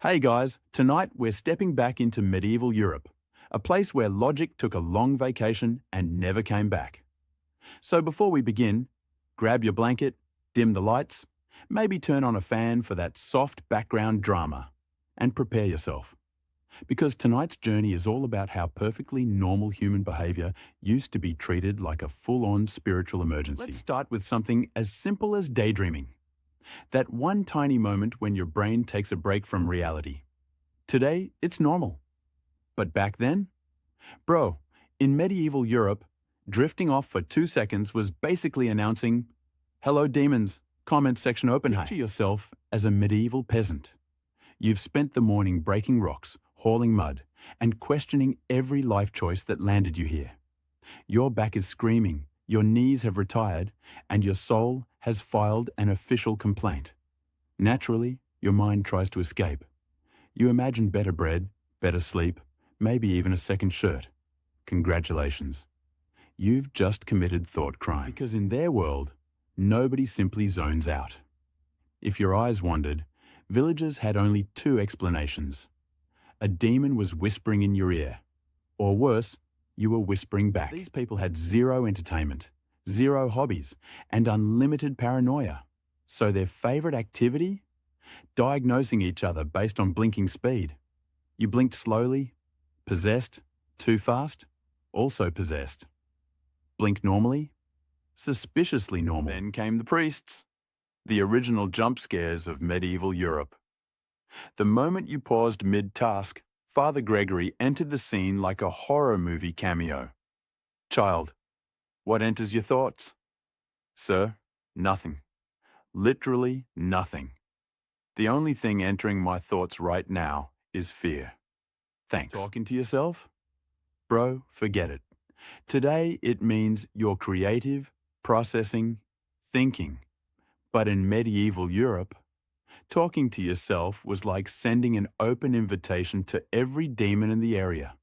Hey guys, tonight we're stepping back into medieval Europe, a place where logic took a long vacation and never came back. So before we begin, grab your blanket, dim the lights, maybe turn on a fan for that soft background drama, and prepare yourself. Because tonight's journey is all about how perfectly normal human behavior used to be treated like a full-on spiritual emergency. Let's start with something as simple as daydreaming. That one tiny moment when your brain takes a break from reality. Today, it's normal. But back then? Bro, in medieval Europe, drifting off for 2 seconds was basically announcing, "Hello demons, comment section open." Picture yourself as a medieval peasant. You've spent the morning breaking rocks, hauling mud, and questioning every life choice that landed you here. Your back is screaming, your knees have retired, and your soul has filed an official complaint. Naturally, your mind tries to escape. You imagine better bread, better sleep, maybe even a second shirt. Congratulations. You've just committed thought crime. Because in their world, nobody simply zones out. If your eyes wandered, villagers had only two explanations. A demon was whispering in your ear. Or worse, you were whispering back. These people had zero entertainment, zero hobbies, and unlimited paranoia. So their favorite activity? Diagnosing each other based on blinking speed. You blinked slowly, possessed, too fast, also possessed. Blink normally, suspiciously normal. Then came the priests, the original jump scares of medieval Europe. The moment you paused mid-task, Father Gregory entered the scene like a horror movie cameo. Child, what enters your thoughts? Sir, nothing. Literally nothing. The only thing entering my thoughts right now is fear. Thanks. Talking to yourself? Bro, forget it. Today it means you're creative, processing, thinking. But in medieval Europe, talking to yourself was like sending an open invitation to every demon in the area.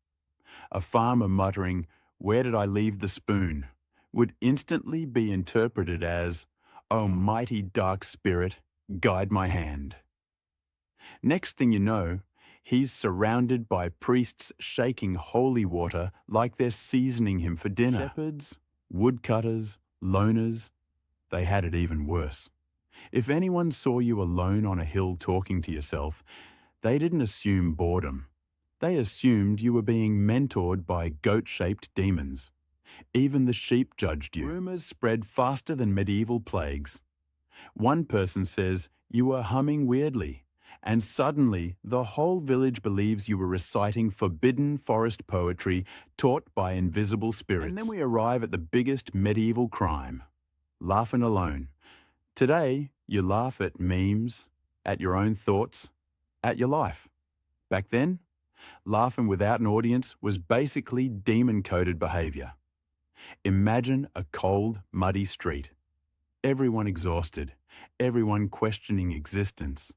A farmer muttering, "Where did I leave the spoon?" would instantly be interpreted as, "Oh mighty dark spirit, guide my hand." Next thing you know, he's surrounded by priests shaking holy water like they're seasoning him for dinner. Shepherds, woodcutters, loners, they had it even worse. If anyone saw you alone on a hill talking to yourself, they didn't assume boredom. They assumed you were being mentored by goat-shaped demons. Even the sheep judged you. Rumors spread faster than medieval plagues. One person says you were humming weirdly, and suddenly the whole village believes you were reciting forbidden forest poetry taught by invisible spirits. And then we arrive at the biggest medieval crime, laughing alone. Today, you laugh at memes, at your own thoughts, at your life. Back then, laughing without an audience was basically demon-coded behavior. Imagine a cold, muddy street. Everyone exhausted, everyone questioning existence.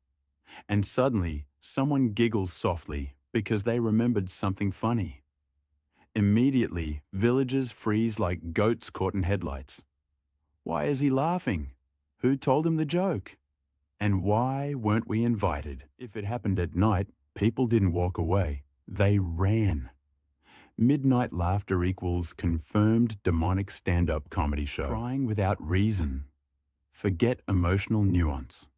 And suddenly, someone giggles softly because they remembered something funny. Immediately, villagers freeze like goats caught in headlights. Why is he laughing? Who told him the joke? And why weren't we invited? If it happened at night, people didn't walk away. They ran. Midnight laughter equals confirmed demonic stand-up comedy show. Crying without reason. Forget emotional nuance.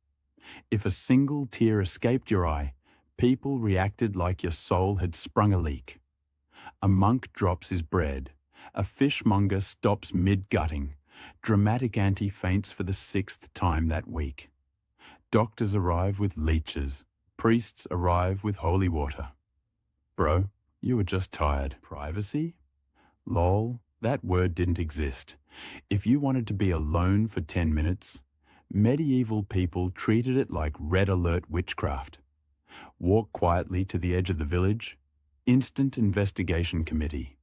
If a single tear escaped your eye, people reacted like your soul had sprung a leak. A monk drops his bread. A fishmonger stops mid-gutting. Dramatic auntie faints for the 6th time that week. Doctors arrive with leeches. Priests arrive with holy water. Bro, you were just tired. Privacy? Lol, that word didn't exist. If you wanted to be alone for 10 minutes, medieval people treated it like red alert witchcraft. Walk quietly to the edge of the village. Instant investigation committee.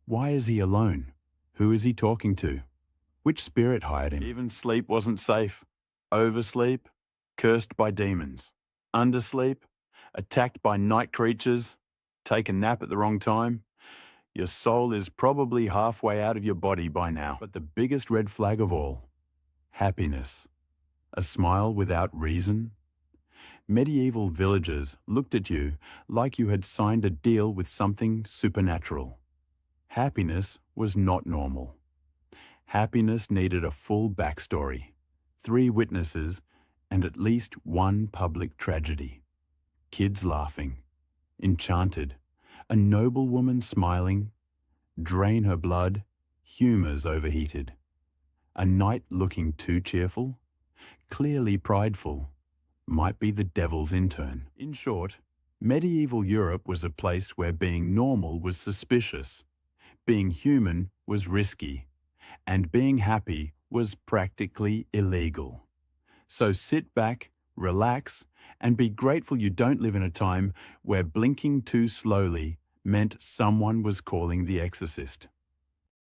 Why is he alone? Who is he talking to? Which spirit hired him? Even sleep wasn't safe. Oversleep, cursed by demons. Undersleep, attacked by night creatures. Take a nap at the wrong time. Your soul is probably halfway out of your body by now. But the biggest red flag of all, happiness. A smile without reason. Medieval villagers looked at you like you had signed a deal with something supernatural. Happiness was not normal. Happiness needed a full backstory, 3 witnesses, and at least one public tragedy. Kids laughing, enchanted, a noblewoman smiling, drain her blood, humours overheated. A knight looking too cheerful, clearly prideful, might be the devil's intern. In short, medieval Europe was a place where being normal was suspicious, being human was risky, and being happy was practically illegal. So sit back, relax, and be grateful you don't live in a time where blinking too slowly meant someone was calling the exorcist.